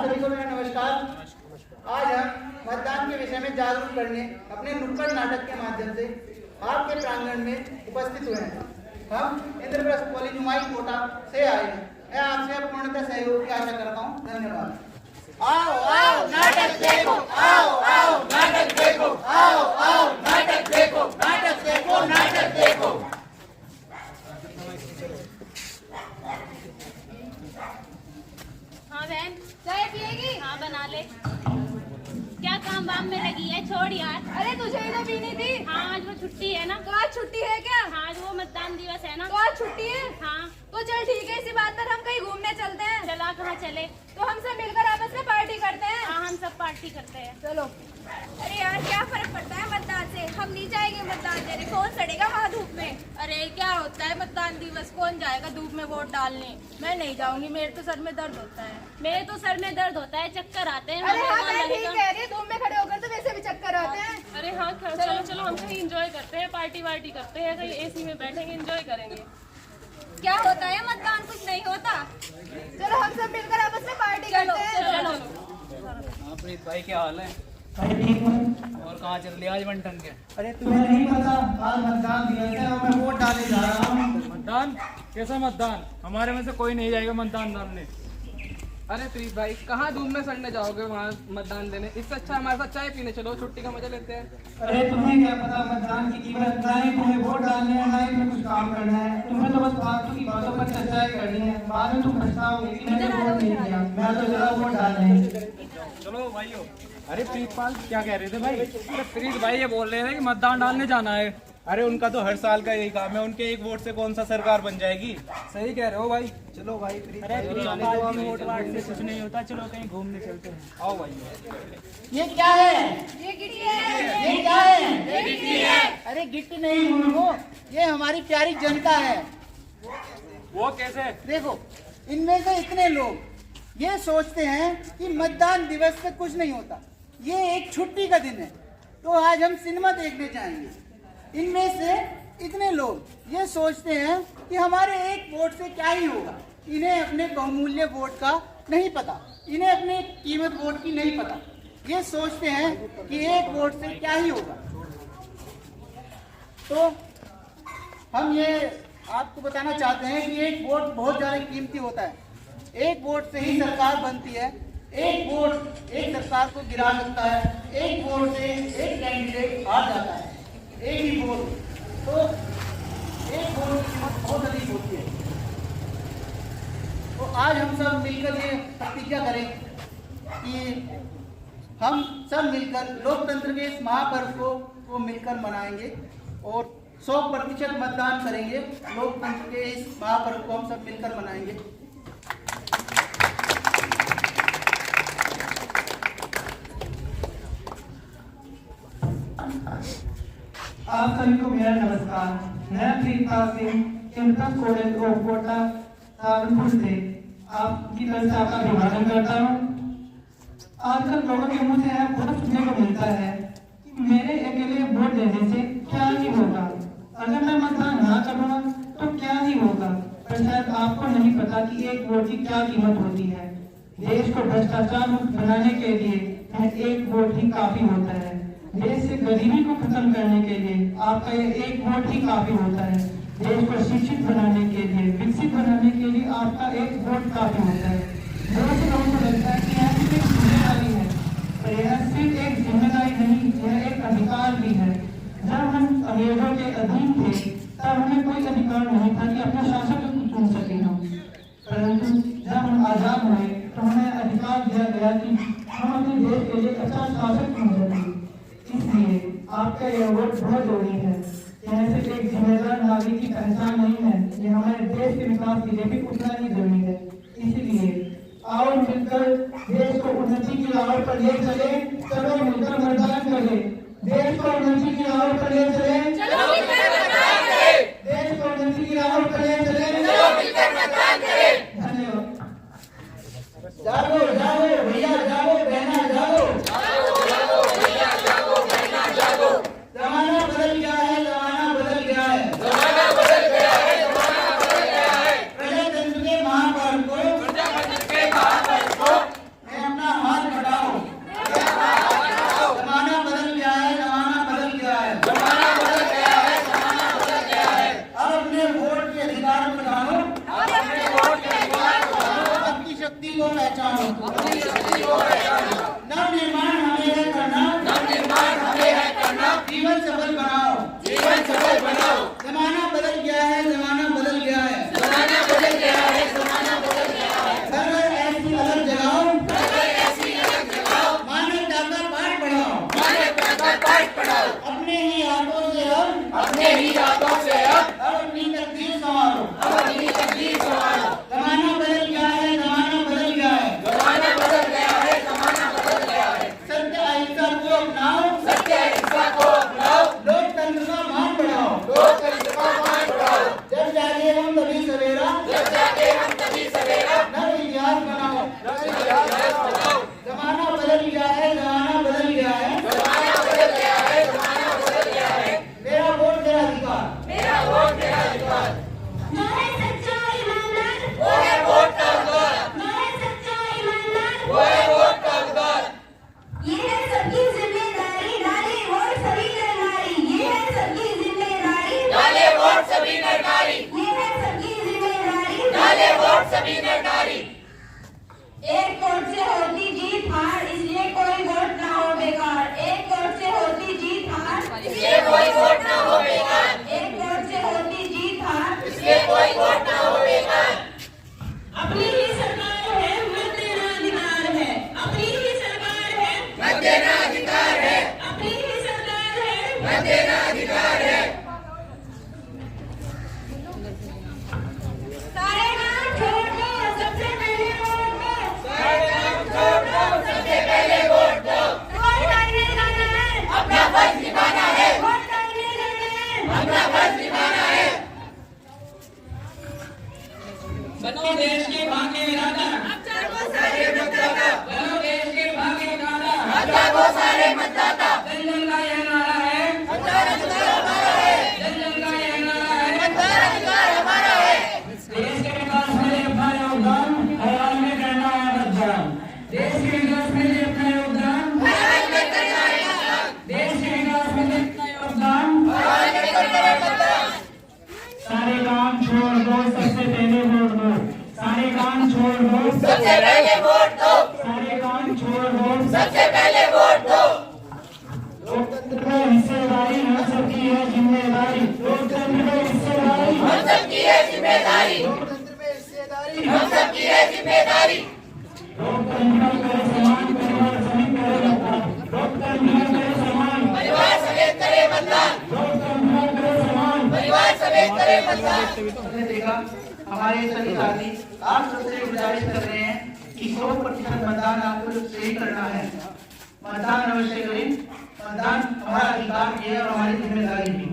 सभी को मेरा नमस्कार। आज हम मतदान के विषय में जागरूक करने अपने नुक्कड़ नाटक के माध्यम से आपके प्रांगण में उपस्थित हुए हैं। हम इंद्रप्रस्थ कॉलेज नुमाई कोटा से आए हैं। मैं आपसे पूर्णतः सहयोग की आशा करता हूँ। धन्यवाद। आओ आओ नाटक देखो, आओ आओ नाटक देखो, आओ आओ नाटक देखो, नाटक देखो, नाटक देखो। हाँ बहन, चाय पिएगी? हाँ बना ले। क्या काम वाम में लगी है? छोड़ यार। अरे तुझे ही तो पीनी थी। हाँ आज वो छुट्टी है ना। तो आज छुट्टी है क्या? हाँ आज वो मतदान दिवस है ना। तो आज छुट्टी है? हाँ। तो चल ठीक है, इसी बात पर हम कहीं घूमने चलते हैं। चला, कहाँ चले? तो हम सब मिलकर आपस में पार्टी करते हैं। हाँ हम सब पार्टी करते हैं। चलो। अरे यार क्या फर्क पड़ता है मतदान से? हम नहीं जाएंगे मतदान देने, कौन सड़ेगा वहाँ धूप में। अरे क्या होता है मतदान दिवस, कौन जाएगा धूप में वोट डालने? मैं नहीं जाऊंगी, मेरे तो सर में दर्द होता है। मेरे तो सर में दर्द होता है, चक्कर आते हैं। अरे हाँ मैं ठीक कह रही हूँ, धूप में खड़े होकर तो वैसे भी चक्कर आते हैं। अरे हाँ चलो चलो, हम कहीं एंजॉय करते हैं, पार्टी वार्टी करते हैं, कहीं एसी में बैठेंगे, एंजॉय करेंगे। क्या होता है मतदान? कुछ नहीं होता। चलो हम सब मिलकर आपस में पार्टी करते हैं। चलो। हाँ प्रीत भाई क्या हाल है? अरे ठीक हूँ। और कहाँ चल रही आज बंटन के? अरे तुम्हें नहीं पता, आज मतदान दिवस है और मैं वोट डालने जा रहा हूँ। मतदान? कैसा मतदान? हमारे में से कोई नहीं जाएगा मतदान डालने। अरे प्रीत भाई कहाँ धूप में सड़ने जाओगे वहाँ मतदान देने? इससे अच्छा हमारे साथ चाय पीने चलो, छुट्टी का मजा लेते हैं। अरे तुम्हें क्या पता मतदान की कीमत? ना ही तुम्हें वोट डालने है, ना ही तुम्हें कुछ काम करना है। तुम्हें तो बस फालतू की बातों पर चर्चाएं करनी है। बाद में तुम पछताओगे कि मैंने वोट नहीं दिया। मैं तो जरा वोट डालने। चलो भाइयों। अरे प्रीतपाल क्या कह रहे थे भाई? अरे प्रीत भाई ये बोल रहे थे कि मतदान डालने जाना है। अरे उनका तो हर साल का यही काम है, उनके एक वोट से कौन सा सरकार बन जाएगी। सही कह रहे हो भाई। चलो भाई। अरे प्रीतपाल की वोट वाट से कुछ नहीं होता, चलो कहीं घूमने चलते हैं। आओ भाई। ये क्या है? ये गिट्टी है। ये क्या है? ये गिट्टी है। अरे गिट्टी नहीं मूर्खों, ये हमारी प्यारी जनता है। वो कैसे? देखो, इनमें से इतने लोग ये सोचते हैं कि मतदान दिवस से कुछ नहीं होता, ये एक छुट्टी का दिन है, तो आज हम सिनेमा देखने जाएंगे। इनमें से इतने लोग ये सोचते हैं कि हमारे एक वोट से क्या ही होगा। इन्हें अपने बहुमूल्य वोट का नहीं पता, इन्हें अपने कीमत वोट की नहीं पता। ये सोचते हैं कि एक वोट से क्या ही होगा। तो हम ये आपको बताना चाहते हैं कि एक वोट बहुत ज़्यादा कीमती होता है। एक वोट से ही सरकार बनती है। एक वोट एक सरकार को गिरा सकता है। एक वोट से एक कैंडिडेट हार जाता है। एक ही वोट, तो एक वोट की कीमत बहुत अधिक होती है। तो आज हम सब मिलकर ये प्रतिज्ञा करें कि हम सब मिलकर लोकतंत्र के इस महापर्व को मिलकर मनाएंगे और 100% मतदान करेंगे। लोकतंत्र के इस महापर्व को हम सब मिलकर मनाएंगे। आप सभी को मेरा नमस्कार। मैं प्रीतपाल सिंह इंद्रप्रस्थ कॉलेज ऑफ कोटा सहारनपुर से आपकी तरफ से आपका अभिवादन करता हूँ। आजकल लोगों के मुंह से यह बहुत सुनने को मिलता है कि मेरे अकेले वोट देने से क्या ही होगा, अगर मैं मतदान ना करूँगा तो क्या ही होगा। पर शायद आपको नहीं पता कि एक वोट की क्या कीमत होती है। देश को भ्रष्टाचार मुक्त बनाने के लिए एक वोट ही काफी होता है। देश से गरीबी को खत्म करने के लिए आपका ये एक वोट ही काफी होता है। देश को शिक्षित बनाने के लिए, विकसित बनाने के लिए आपका एक वोट काफी होता है। बहुत से लोगों को लगता है कि यह सिर्फ एक जिम्मेदारी है, पर यह सिर्फ एक जिम्मेदारी नहीं, यह एक अधिकार भी है। जब हम अंग्रेजों के अधीन थे तब हमें कोई अधिकार नहीं था कि अपने शासक को चुन सके हम, परंतु जब हम आजाद हुए तो हमें अधिकार दिया गया कि हम अपने देश के लिए अच्छा शासक चुन सकें। इसलिए आपका यह वोट बहुत जरूरी है। यह सिर्फ एक जिम्मेदार नागरिक की पहचान नहीं है, ये हमारे देश के विकास के लिए भी उतना ही जरूरी है। इसलिए आओ मिलकर देश को उन्नति की राह पर ले चले। चलो मिलकर मतदान करें। देश को उन्नति की राह पर ले चले। चलो मिलकर मतदान करें। देश को उन्नति की राह पर ले चले। चलो मिलकर मतदान करें। धन्यवाद। जागो जागो भैया, जागो बहना, जागो। जमाना बदल गया है, जमाना बदल गया है, जमाना बदल गया है, जमाना बदल गया है। प्रजातंत्र के महापर्व को प्रजातंत्र के महापर्व को मैं अपना बचाओ, नवनिर्माण हमें है करना, जीवन सफल बनाओ, जमाना बदल गया है, घर ऐसी अलग जगाओ, मानवता का पाठ पढ़ाओ, अपने ही हाथों से हम अपनी तकदीर संवारो, जमाना बदल गया है, सत्य अहिंसा को अपनाओ, लोकतंत्र का मान बढ़ाओ, जब जागे हम तभी सवेरा, नव इतिहास बनाओ, जमाना बदल गया है, मेरा वोट मेरा अधिकार, नारे सच्चा ईमानदार, नारे सच्चा ईमानदार, ये है सबकी जिम्मेदारी, डाले वोट सभी नर नारी, ये है सबकी जिम्मेदारी, डाले वोट सभी नर नारी, ये है सबकी जिम्मेदारी, डाले वोट सभी नर नारी। एक वोट से होती जीत हार, इसलिए कोई वोट ना हो बेकार, एक वोट से होती जीत हार, इसलिए कोई वोट ना हो बेकार, एक वोट से होती जीत हार, इसलिए कोई वोट ना हो बेकार। अपनी ही सरकार है, मत देना अधिकार है, अपनी ही सरकार है, मत देना अधिकार है, अपनी ही सरकार है, मत देना अधिकार है। सारे काम छोड़ दो, सबसे पहले वोट दो, सारे काम छोड़ दो, सबसे पहले वोट दो, वोट करने जाना है, अपना फर्ज निभाना है, वोट करने जाना है, अपना फर्ज निभाना है। बनो देश के भाग्य विधाता, बनो देश के भाग्य विधाता, जन जन का यह नारा है, जन जन का यह नारा है, देश के विकास में अपना योगदान हयाल में करना है मतदान, देश के विकास में अपना योगदान हयाल में करना है मतदान, देश के विकास में अपना योगदान हयाल में करना है मतदान। सारे काम छोड़ दो, सबसे पहले वोट दो, सारे काम छोड़ दो, सबसे पहले वोट दो, सारे काम छोड़ दो, सबसे पहले वोट दो। लोकतंत्र में हिस्सेदारी हम सबकी है जिम्मेदारी, लोकतंत्र में हिस्सेदारी हम सबकी है जिम्मेदारी, लोकतंत्र में हिस्सेदारी, हम सबकी है जिम्मेदारी। लोकतंत्र करे समान, परिवार समेत करे मतदान, लोकतंत्र करे समान, परिवार समेत करे मतदान, लोकतंत्र करे समान। परिवार समेत करे मतदान। हमने देखा हमारे सभी साथी आप सबसे गुजारिश कर रहे हैं कि 100% मतदान आपको सही करना है, मतदान अवश्य करें, मतदान हमारा अधिकार है और हमारी जिम्मेदारी भी।